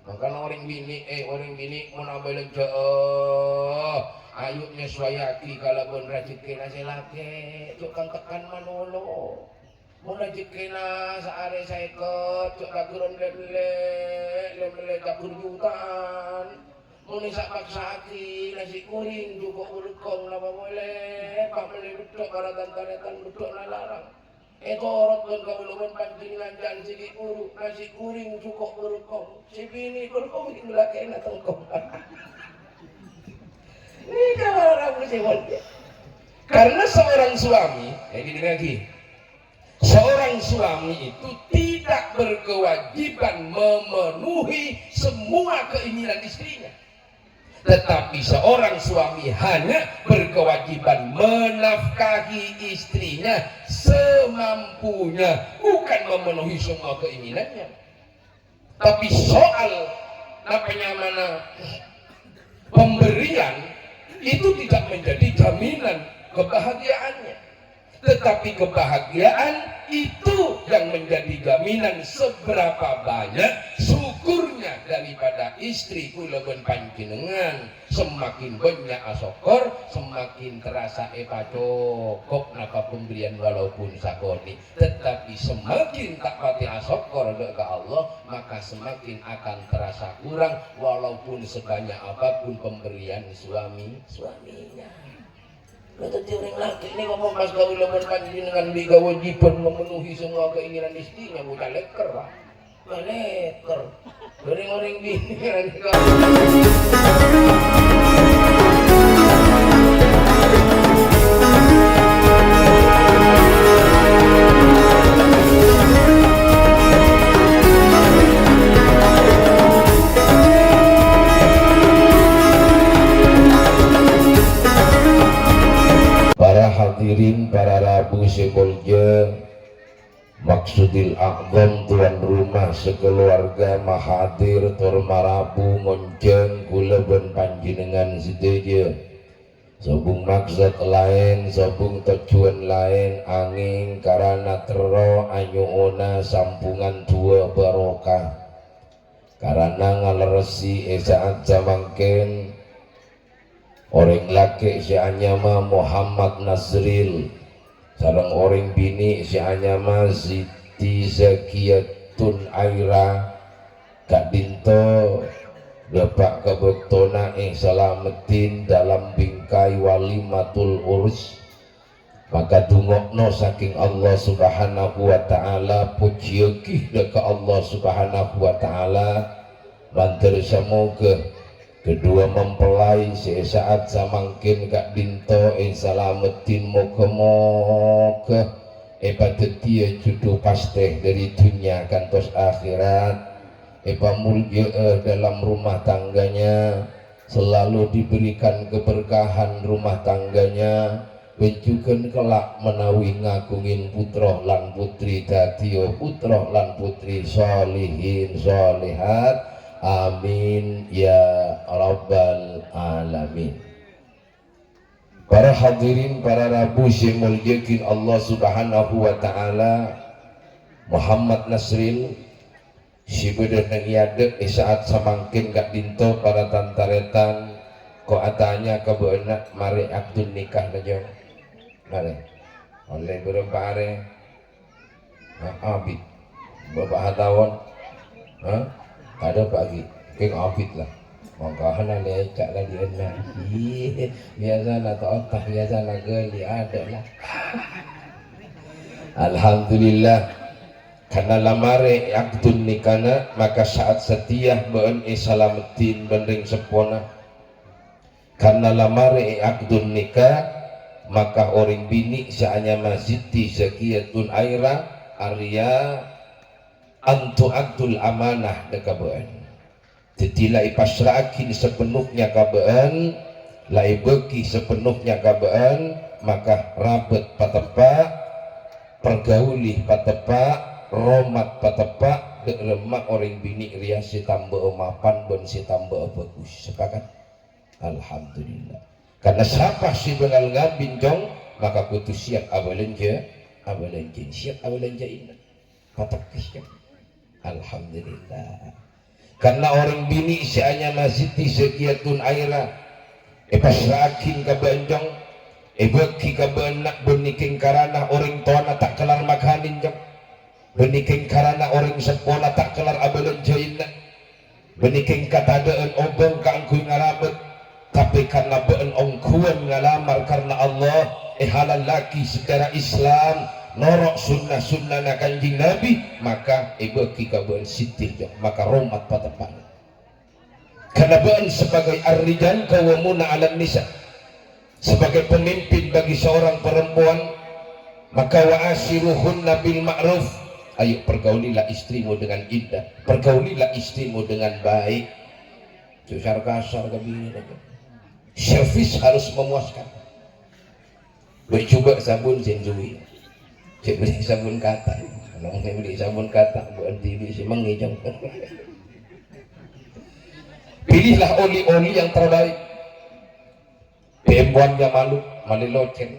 Makanya orang bini mau nambah lagi ayutnya swayaki kalaupun rezeki nasi laki cuk kang tekan manolo mau rezeki na saare saya cuk kaguron lele kapur jutaan mau nisak paksaki nasi kuring juga urkong napa boleh pameli betok karatan taretan betok larang orot dan kauluman pancingan dan sigi uruk nasi kuring cukup urkong si bini urkong ini laki na tengkong ini kamar orang musibah. Karena seorang suami, ini lagi, seorang suami itu tidak berkewajiban memenuhi semua keinginan istrinya. Tetapi seorang suami hanya berkewajiban menafkahi istrinya semampunya, bukan memenuhi semua keinginannya. Tapi soal pemberian itu tidak menjadi jaminan kebahagiaannya, tetapi kebahagiaan itu yang menjadi jaminan seberapa banyak syukurnya daripada istri kula ben panjenengan. Semakin banyak asokor, semakin terasa cukup napa pemberian walaupun sakoni. Tetapi semakin tak pati asokor ke Allah, maka semakin akan terasa kurang walaupun sebanyak apapun pemberian suaminya. Tadi orang laki ini ngomong pas kau lawan panjenengan dengan kewajiban memenuhi semua keinginan istrinya, bukan leker lah, bukan leker. Orang-orang bini hadirin para Rabu Sebolja, maksudil a'zam tuan rumah sekeluarga mahadir tur marabu ngonceng kula ben panjenengan sedeja. Sobung maksud lain, sobung tujuan lain angin karena tero anyuuna sampungan dua barokah. Karena ngaleresi saat zamangken orang laki si anyama Muhammad Nasril, sareng orang bini si anyama Siti Zakiyatun Aira, Kak Dinto dapat kebektona salametin dalam bingkai walimatul urus. Maka dungokno saking Allah subhanahu wa ta'ala, pujiukih deka Allah subhanahu wa ta'ala, banter semoga kedua mempelai sesaat samangkin Kak Dinto salametin moga-moga epatetia judu pasteh dari dunia kantos akhirat, mulia dalam rumah tangganya, selalu diberikan keberkahan rumah tangganya, benjukan kelak menawi ngagungin putra lan putri dadiyo putra lan putri sholihin sholihat. Amin ya rabbal alamin. Para hadirin, para Rabu simulyakin Allah subhanahu wa ta'ala, Muhammad Nasril si bedan ngiadek saat samangkin Kak Dinto para tantaretan ko atanya kebenak mari akdun nikah najong mari oleh berapa hari abid bapak hatawan ada pagi keng abid lah mongkahan ada cak lah di enak biasa lah tak otak biasa lah geli ada lah alhamdulillah karena lamare akdun nikana maka saat setia beun salametin bending sepona. Karena lamare akdun nikah maka orang bini saanya Siti Zakiyatun Aira Arya antu akdul amanah deka beun. Jadi lai pasrakin sepenuhnya kabeun, lai beki sepenuhnya kabeun, maka rabet patepak, pergauli patepak, romat patepak dek lemak orang bini rias si tambah mapan ben si tambah bagus. Sepakat? Alhamdulillah. Karena siapa si bengal ngabin jong maka kutu siap awalenja siap awalenja ini patek siap. Alhamdulillah. karena orang bini sianya masiti sekiatun aira pasrakin ka banjong beki ka benak beniking karana orang tuana tak kelar makanin jong beniking karana orang sekolah tak kelar abalon joinna beniking katadaan obong kaangkuy ngalabot tapi karena beun ongkuan ngalamar karena Allah halal laki secara Islam norok sunnah na kanjing Nabi maka beki ka beun sitir jong maka romat patepan karena beun sebagai ar-rijal qawwamuna 'alan nisa sebagai pemimpin bagi seorang perempuan maka wa ashiruhunna bil ma'ruf. Ayo pergaulilah istrimu dengan indah, pergaulilah istrimu dengan baik. Susar kasar kami, servis harus memuaskan. Baik coba sabun senjui, cek beli sabun kata, kalau mau beli sabun kata, buat TV si mengijang. Pilihlah oli-oli yang terbaik. Perempuannya malu, malilocen.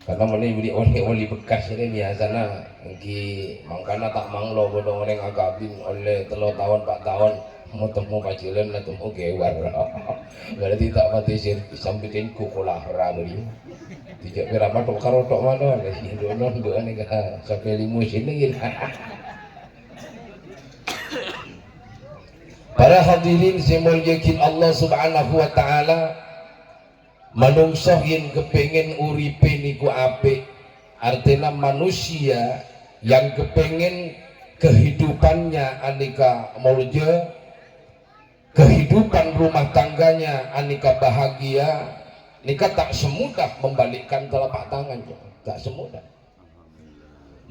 Karena mana beli oli bekas ini biasanya ki mangkana tak manglo bodoh orang agabin oleh 3 tahun 4 tahun mau temu pacilan atau mau gewar berarti tak mati sih sambitin kukulah beli tidak berapa tok karo tok mana sih donon doa nih sampai limusin lagi. Para hadirin semul yakin Allah subhanahu wa ta'ala manungsa yang kepengen uripe niku apik artinya manusia yang kepengen kehidupannya anika mulja kehidupan rumah tangganya anika bahagia nika tak semudah membalikkan telapak tangan tak semudah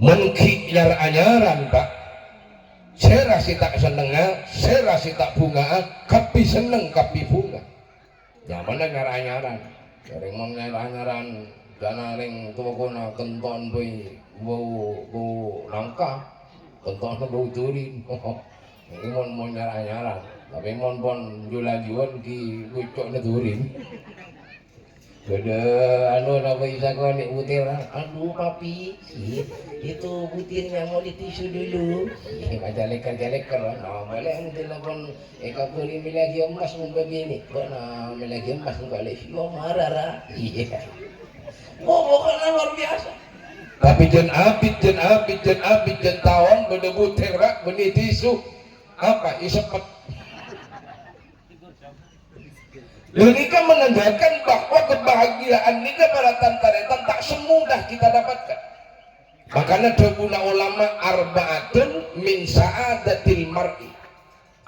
mengkinyar anyaran pak saya rasa tak seneng saya rasa tak bunga kapi seneng kapi bunga yang mana nyaran Ring mon nyaran dana ring tukuna kenton boy bau nangka kenton bau turin ini mon nyaran tapi mon pon julan ki kucuk na turin beda anu apa isa ko nek butir aduh papi itu butirnya mau ditisu dulu jalek-jalek nah boleh telepon kapuri milagi emas mun begini kana milagi emas mun kali yo marara iya bukan luar biasa tapi jen abid tawon beda butir rak beni tisu apa isepet Dunia menandakan bahwa kebahagiaan ini pada tantaretan tak semudah kita dapatkan. Makanya daguna ulama arba'atun min sa'adatil mar'i.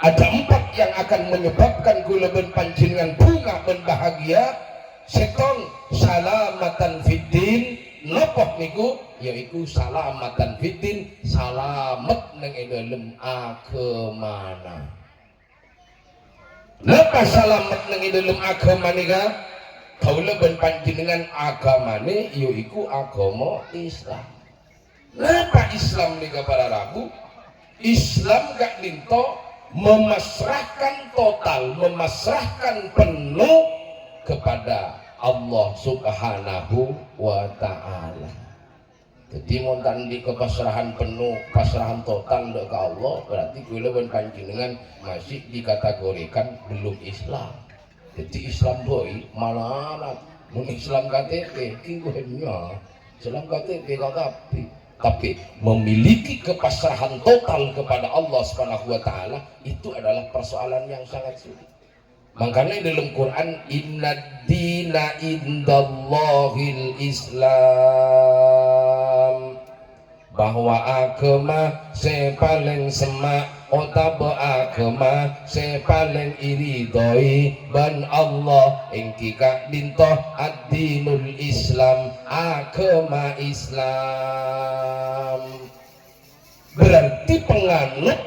Ada 4 yang akan menyebabkan gulaban panjenengan bunga dan bahagia. Setong salamatan fiddin nopoh niku yaitu salamatan fiddin salamet nang dalem agemana. Napa salamet nang dalam agama nika kaula ben panjenengan agamane yaiku agama Islam. Napa Islam nika para rabu? Islam gak linto memasrahkan total, memasrahkan penuh kepada Allah Subhanahu wa ta'ala. Jadi montan di kepasrahan penuh, pasrahan total ke Allah berarti kula ben panjenengan masih dikategorikan belum Islam. Jadi Islam boy malah mun Islam KTP ki nya Islam KTP tapi memiliki kepasrahan total kepada Allah Subhanahu wa taala itu adalah persoalan yang sangat sulit. Makanya dalam Quran innad dina indallahil Islam bahwa agama paling semak otaba agama paling iridoi ban Allah engki kak dintoh ad-dinul Islam agama Islam berarti penganut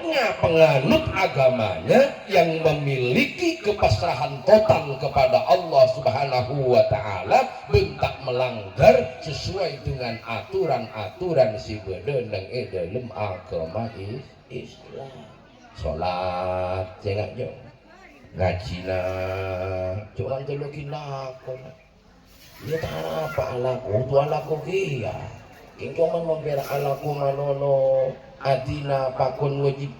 agamanya yang memiliki kepasrahan total kepada Allah Subhanahu wa ta'ala bentak melanggar sesuai dengan aturan-aturan si bedenang dalam agama Islam. Sholat jangan jauh ngajina cuman telukin lakon ya apa alaku tu alaku kia ingkoman membela alaku manono adina pakon wajib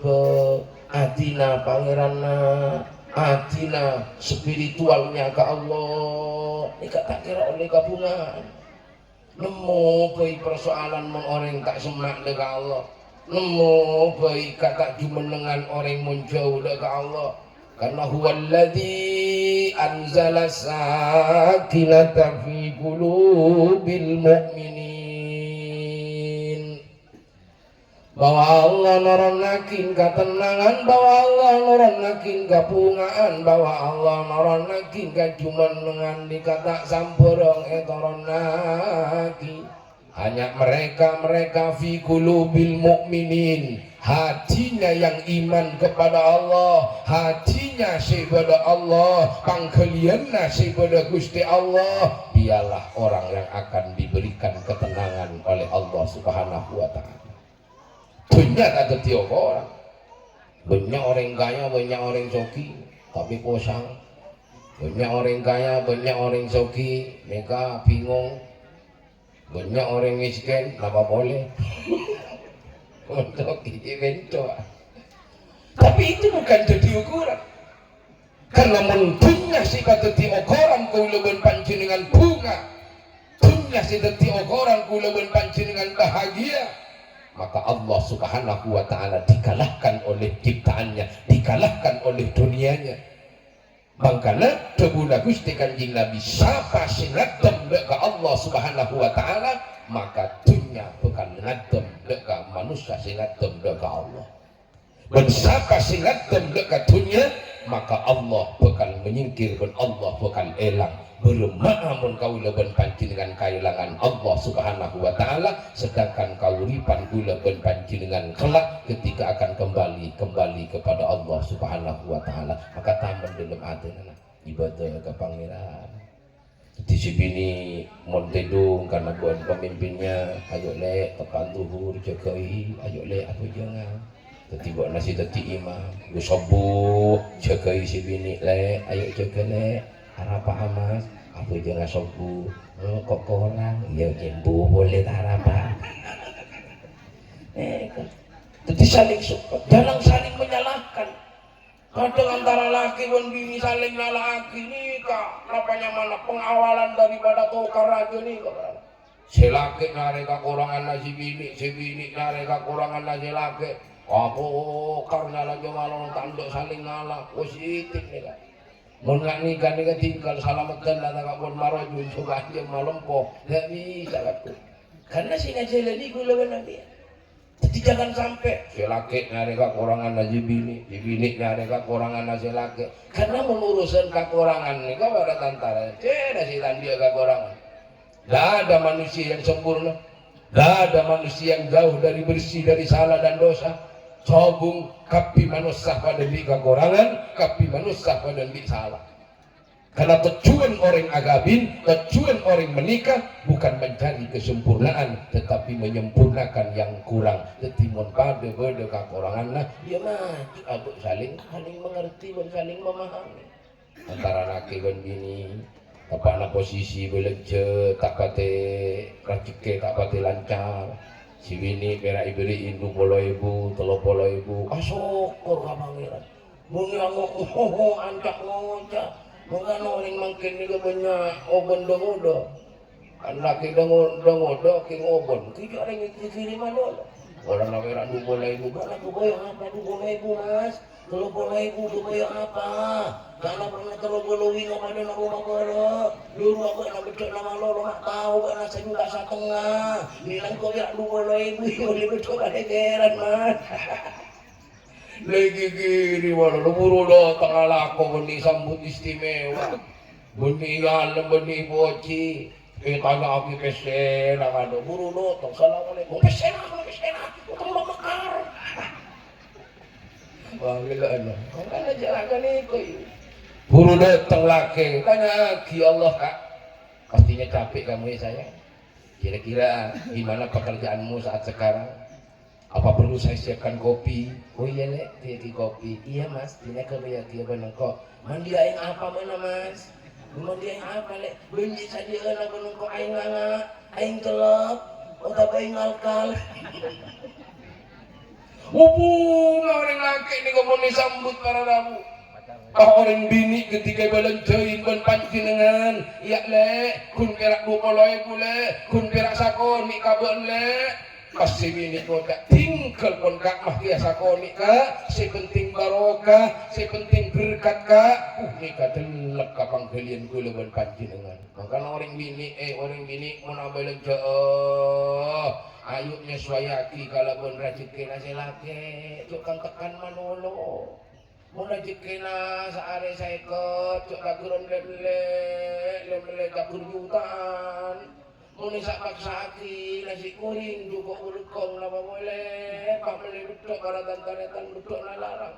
atina pangeranna, atina spiritualnya ke Allah. Ini tak kira oleh gabungan. Nemu bayi persoalan orang tak semak dengan Allah. Nemu bayi kata jumenengan orang menjauh dengan Allah. Karena huwallazi anzala sakinata fi qulubil mu'minin. Bahwa Allah noronakin ketenangan, bahwa Allah noronakin kepungaan, bahwa Allah noronakin kejumenengan dikata sampurong etoronaki. Hanya mereka fi qulubil mu'minin, hatinya yang iman kepada Allah, hatinya kepada Allah, pangkalianna kepada Gusti Allah, dialah orang yang akan diberikan ketenangan oleh Allah Subhanahu wa taala. Banyak ada tiap orang, banyak orang kaya, banyak orang soki, tapi posang. Banyak orang kaya, banyak orang soki, mereka bingung. Banyak orang miskin, apa boleh? Untuk evento. Tapi itu bukan jadi ukuran. Karena mendunya si kata ti ukuran kulaban panjenengan bunga, dunya si kata ukuran kulaban panjenengan bahagia, maka Allah Subhanahu wa taala dikalahkan oleh ciptaannya, dikalahkan oleh dunianya. Makanya debuna Gusti Kanjeng Nabi siapa sing ngadem ke Allah Subhanahu wa taala, maka dunia bukan ngadem ke manusia sing ngadem ke Allah. Dan siapa sing ngadem ke dunia, maka Allah bakal menyingkir dan Allah bakal elang. Beremamun kau leben panjenengan kailangan Allah Subhanahu wa taala, sedangkan kau ripan kula ben panjenengan kelak ketika akan kembali kepada Allah Subhanahu wa taala. Maka taman dalam adana ibadah ke pangeran. Di sini montedung karena buat pemimpinnya, ayo le tekan tuhur jagai, ayo le apa jangan. Tadi buat nasi tadi imam, gusobu jagai si bini le, ayo jaga le. Harapa amas, aku jangan sobu, kok orang, ya jembu boleh harapa. Jadi saling support, jangan saling menyalahkan. Kadang antara laki dan bini saling nyalahkan nikah, apanya mana pengawalan daripada tokar raja nikah. Si laki nari kekurangan nasi bini, si bini nari kekurangan nasi laki. Apa karena lagi malam tanduk saling ngalah, positif nikah. Mengenai nikah tinggal salamatan lah tak pun marah juga aja malam kok tak bisa aku karena si ngajela ni gula benar dia. Jadi jangan sampai si laki nyari kekurangan aja bini, si bini nyari kekurangan aja laki. Karena mengurusan kekurangan ni kau ada tantara, tidak sih dia kekurangan. Tidak ada manusia yang sempurna, tidak ada manusia yang jauh dari bersih dari salah dan dosa. Sobung kapi manusia pada di kekurangan, kapi manusia pada di salah. Karena tujuan orang agabin, tujuan orang menikah bukan mencari kesempurnaan, tetapi menyempurnakan yang kurang. Tetimun pada kekurangan lah, dia maju abuk saling mengerti dan saling memahami. Antara laki dan bini, apa posisi belajar tak pate rakike tak pate lancar. Si bini merah iberi indu polo ibu, telo polo ibu, syukur ka pangeran. Bunyi ngomong anjak ngocak, bukan orang makin juga banyak obon dongodo. Kan laki dongodo king obon, kita orang kiri mana? Orang merah du polo ibu, mana tu boy apa du polo ibu mas? Telo polo ibu du boy apa? Karena pernah telo polo wingo pada nak rumah koro. Dulu aku nak becok nama lo nak tahu karena saya juga setengah. Bilang kau ya du polo ibu, boleh becok pada keran mas. Lagi kiri walau buru lo tengah laku benih sambut istimewa. Benih alam benih boci. Tanya aku pesen, ada buru lo tong assalamualaikum pesen, utang lo mekar. Wah gila aja, kan aja akan ikut. Buru datang laki, tanya ki Allah kak, pastinya capek kamu ya saya. Kira-kira gimana pekerjaanmu saat sekarang? Apa perlu saya siapkan kopi? Oh iya lek, tiap kopi. Iya mas, tina kerja tiap benengkok. Mandi aing apa mana mas? Mandi aing apa lek? Benci saja anak benengkok aing nganga, aing telap, otak aing alkal. hubungan orang laki ini kamu disambut para rabu. Orang bini ketika balanjain ban panjenengan, ya le, kun perak 20.000 le, kun perak sakoni kaban le. Pasti bini kau tak tinggal pun kak mah dia sakoni kak, sepenting barokah, sepenting berkat kak. Nikah telak kapang kalian gula ban panjenengan. Makanya orang bini mau belanja, ayuknya swayaki kalau pun rezeki nasi laki, cukang tekan manolo. Mau rezeki na saare saya ikut, cuk daguran lele dagur jutaan. Mau nisak paksaki nasi kuring juga urukong napa boleh, pameli betok para tantaretan betok na larang.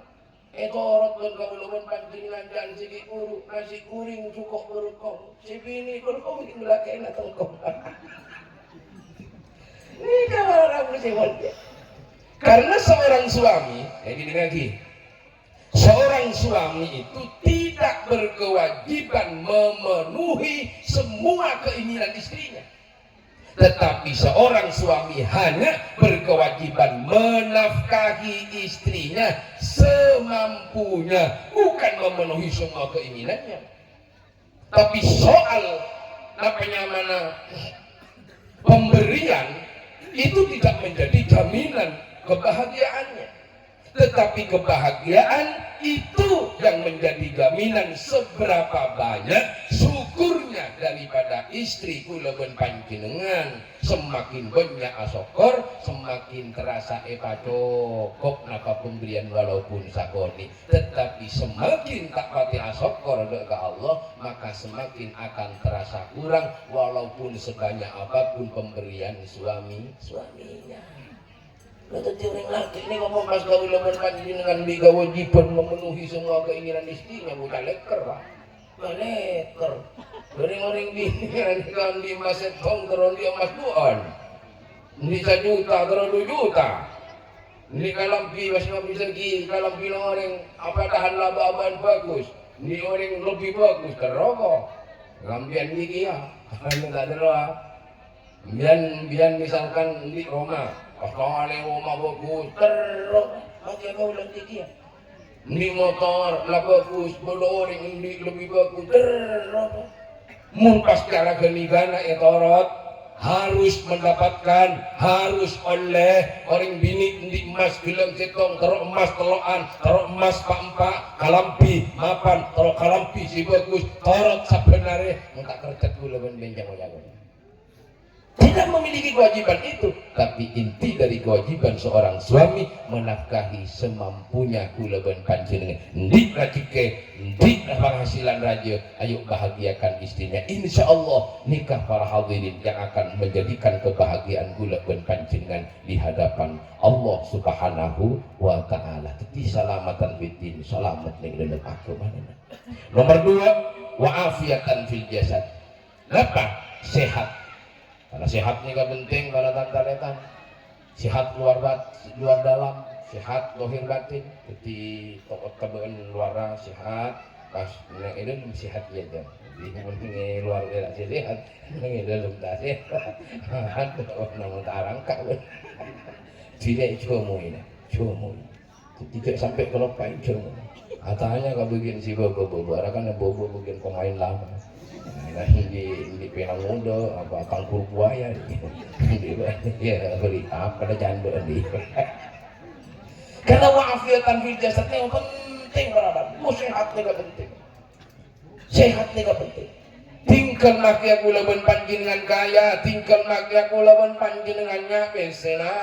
Torot pun kabuluman panjenengan jan sigi uruk nasi kuring juga urukong. Si bini urukong bikin laki na tongkong. Ini kawan orang sih. Karena seorang suami, gini lagi. Seorang suami itu tidak berkewajiban memenuhi semua keinginan istrinya. Tetapi seorang suami hanya berkewajiban menafkahi istrinya semampunya, bukan memenuhi semua keinginannya. Tapi soal pemberian itu tidak menjadi jaminan kebahagiaannya. Tetapi kebahagiaan itu yang menjadi jaminan seberapa banyak syukurnya daripada istri kula ben panjenengan. Semakin banyak asokor, semakin terasa cokok napa pemberian walaupun sakoni. Tetapi semakin tak pati asokor ke Allah, maka semakin akan terasa kurang walaupun sebanyak apapun pemberian suaminya. Tetapi orang laki ini ngomong pas gaul lawan panjenengan di kewajiban memenuhi semua keinginan istrinya, bukan leker pak, leker. Orang bini kan di masa tong terus dia mas buan, di 1 juta terus 2 juta, di kalampi masih bisa gi, kalampi orang apa tahan laba-labaan bagus, di orang lebih bagus kerokok, lampian gigi ya, anu tak ada. Bian misalkan di Roma. Kalau ada rumah bagus, terus macam kau lagi dia. Di motor lah bagus, orang lebih bagus, terus. Mumpas cara genigana torot harus mendapatkan, harus oleh orang bini di emas bilang setong, terus emas teloan, terus emas pak kalampi, mapan, terus kalampi si bagus, torot sebenarnya muka kerja gula benjang jago. Tidak memiliki kewajiban itu, tapi inti dari kewajiban seorang suami menafkahi semampunya kula ben panjenengan. Ndik rajike, ndik penghasilan raja, ayo bahagiakan istrinya. Insya Allah nikah para hadirin yang akan menjadikan kebahagiaan kula ben panjenengan di hadapan Allah Subhanahu wa taala. Jadi salamatan fitin, selamat ning dalam agama. Nomor 2, wa'afiatan fil jasad. Kenapa? Sehat. Karena sehat ini gak penting pada tantaretan. Sehat luar dalam, sehat lahir batin. Jadi tokot kebeun luar sehat, pas ini belum sehat ya dah. Jadi mending luar tidak sehat, ini dalam tak sehat. Ada nama tarang kak. Tidak cuma ini. Tidak sampai kalau paling cuma. Katanya kau bikin si bobo, kan bobo bikin pemain lama. Nah, di penang muda apa tangkur buaya ya beli apa ada janda di karena wa'afiatan fil jasad ini penting berapa sehat juga penting tinggal makia kula ben panjenengan kaya tinggal makia kula ben panjenengannya besena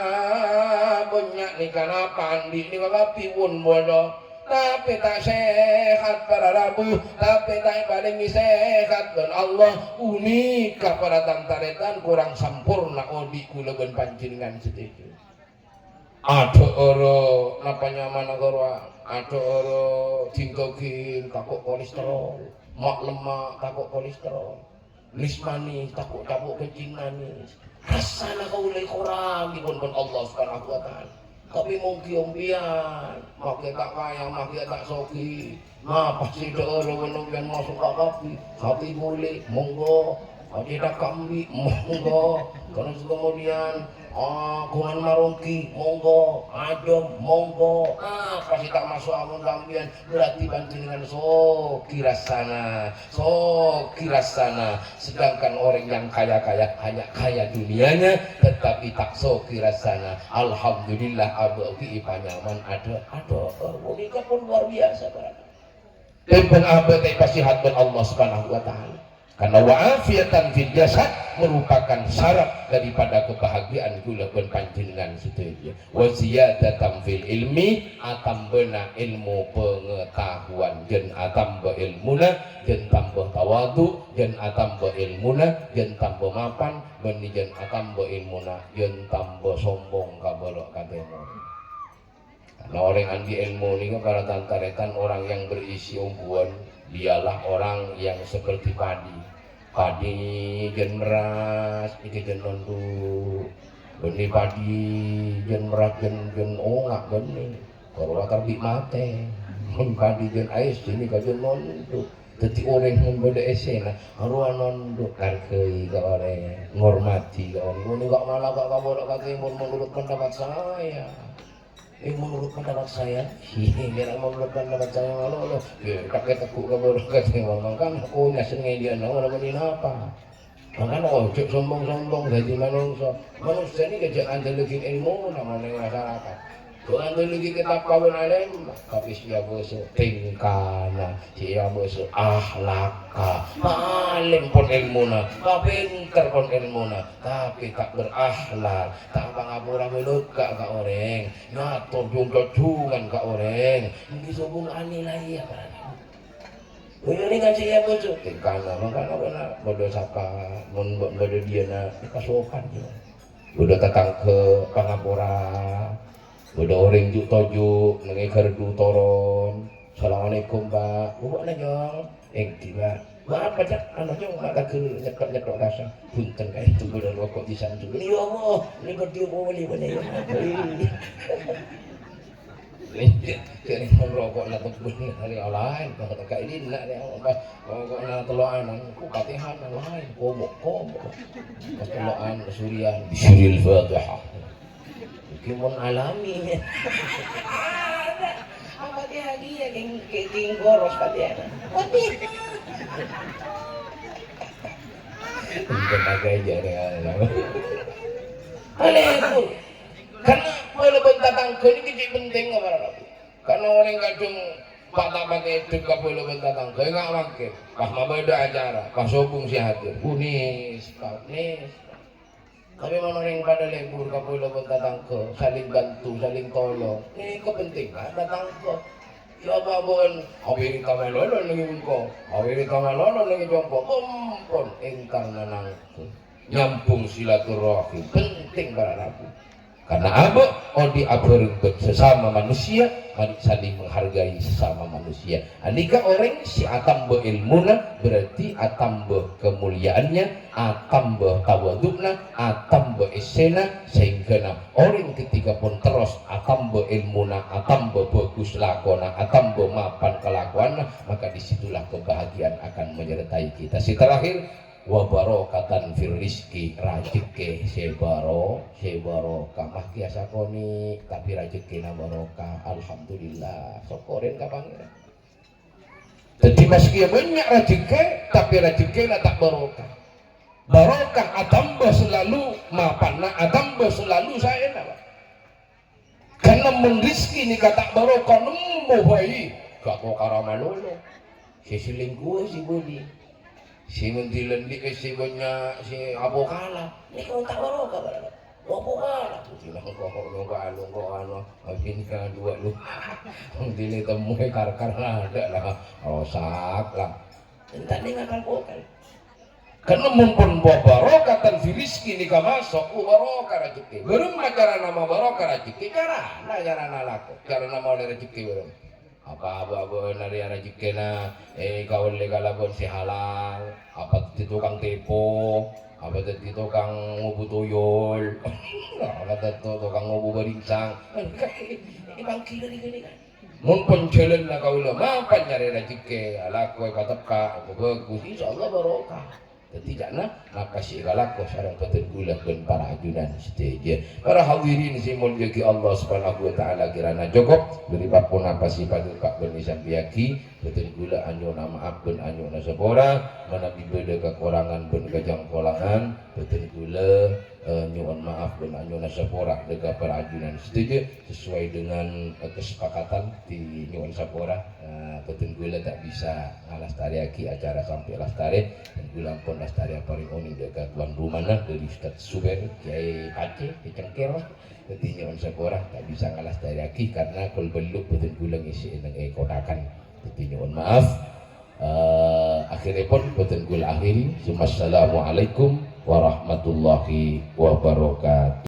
banyak nih kana pandi ni kapi pun bodoh. Tapi tak sehat para rabu, tapi tak paling sehat dan Allah unik para tantaretan kurang sempurna odi kula ben panjenengan sedikit. Ada oro napa nyaman agora, ada oro tingkokin takut kolesterol, mak lemak takut kolesterol, lis manis takut kencing manis. Rasana kau lagi kurang di pun Allah Subhanahu wa taala. Tapi mau kiompian, makai tak kaya, makai tak soki, pasti orang yang masuk ke kapi boleh, monggo, tidak kambing, monggo, karena kemudian kungan marungki monggo adem monggo pasti tak masuk amun lambian berarti panjenengan sok kirasana sedangkan orang yang kaya hanya kaya dunianya tetapi tak sok kirasana. Alhamdulillah abdi panyaman ada menikah pun luar biasa berarti tepung abdi pasti hatun Allah subhanahu wa ta'ala karena wa'afiatan fil jasad merupakan syarat daripada kebahagiaan kula pun panjenengan situ wa ziyadatan fil ilmi atambana ilmu pengetahuan jeung atamba ilmuna jeung tambah tawadu jeung atamba ilmuna jeung tambah mapan beuni jeung atamba ilmuna jeung tambah sombong ka bolok katemo. Karena orang andi ilmu ini para tantaretan orang yang berisi ungguan dialah orang yang seperti padi jen meras iki jen nondu benih padi jen meras jen ongak benih kalau akar di mate padi jen ais ini kajen nondu jadi orang yang beda esena haruan nondu karkei ke orang ngormati ke orang ini gak malah gak kabar kata menurut pendapat saya menurut pendapat saya menurut pendapat saya malu kakek tekuk kabar kata ngomong kan aku nyasengnya dia nama apa makanya ojek sombong jadi manusia ini kejadian delegin ilmu namanya masyarakat Tuhan lagi kitab kawin alim tapi siya boso tingkana siya boso ahlaka paling pun ilmu na kapinter pun ilmu na tapi tak berakhlak tak pangapura melut ka orang ngatur jungkot-jungan ka orang hindi subong anilay ya ini kan siya boso tingkana makanya wala bodo sapa bodo dia na kasopan yun bodo tatang ke pangapura udah orang juk tojuk nangai kerdu toron assalamualaikum pak buat nanya tiba apa cak anak jong mak ke nyekok rasa punten kayak itu udah rokok di sana juga ya Allah ini berdiam boleh mana ya jadi merokok nak tebun hari lain kalau kayak ini nak dia rokok nak teloan aku katihan lain komok teloan kesurian bisyiril fatihah kimun alami apa dia king goros dia bukan agak jarang itu karena kalau bentatang ini penting karena orang kadung patah-patah itu kalau bentatang nggak makin pas beda acara pas sobung si hadir kunis tapi mana orang pada lembur kapula pun datang ke saling bantu, saling tolong. Ini kepentingan datang ke. Siapa pun awiri kamelolon lagi bunko, awiri kamelolon lagi jompo, kompon engkang nanangku. Nyampung silaturahim penting para nabi. Karena apa? Odi aberengket sesama manusia, mari saling menghargai sesama manusia. Andika orang si atambe ilmuna berarti atambe kemuliaannya, atambe tawadukna, atambe esena sehingga orang ketika pun terus atambe ilmuna, atambe bagus lakona, atambe mapan kelakuan, maka disitulah kebahagiaan akan menyertai kita. Si terakhir wa barokatan fir rizki rajeke sebaro kamah kiasa koni tapi rajeki na barokah alhamdulillah sokorin ka pangeran jadi meski banyak rajeki tapi rajeki na tak barokah atamba selalu mapanna atamba selalu saya na karena mengrizki ni kata barokah nemu bayi gak kok karamalolo si selingkuh si budi si mendilendik si banyak si abokala ini kau tak barokah berapa abokala tu bilang kau anu ini kan dua lu mendile temui karkar ada lah rosak lah entah ni ngakal pokal karena mumpun barokatan fi rizki ni kamasok barokah rezeki belum cara nama barokah rezeki cara laku cara nama rezeki belum apa nari rezeki na kau legalabon si halal apa itu tukang tepo apa itu tukang ngubu tuyul apa itu tukang ngubu beringsang ini bangki dari kan mumpun jalan na kau lama apa nyari rezeki ala kau katap ka bagus insyaallah barokah Ketigana maka si galako sareng peten gula ben para ajunan seteja. Para hadirin simon jagi Allah Subhanahu wa taala kirana jogop dari bapun apa sifat Pak ben sampiaki peten gula anyo maaf ben anyo sabora manabi beda kekurangan ben gajang polangan peten gula nyuwun maaf ben anyo sabora dega para ajunan setuju sesuai dengan kesepakatan di nyuwun sabora peten gula tak bisa ngalastariaki acara sampai lastari dan gula pun lastari paling oning dekat tuan rumah dari Ustaz Suber Kiai Aceh di Cengker ketika on seorang tak bisa ngalastariaki karena kol beluk peten gula ngisi nang kodakan ketika on maaf akhirnya pun peten gula akhiri. Assalamualaikum warahmatullahi wabarakatuh.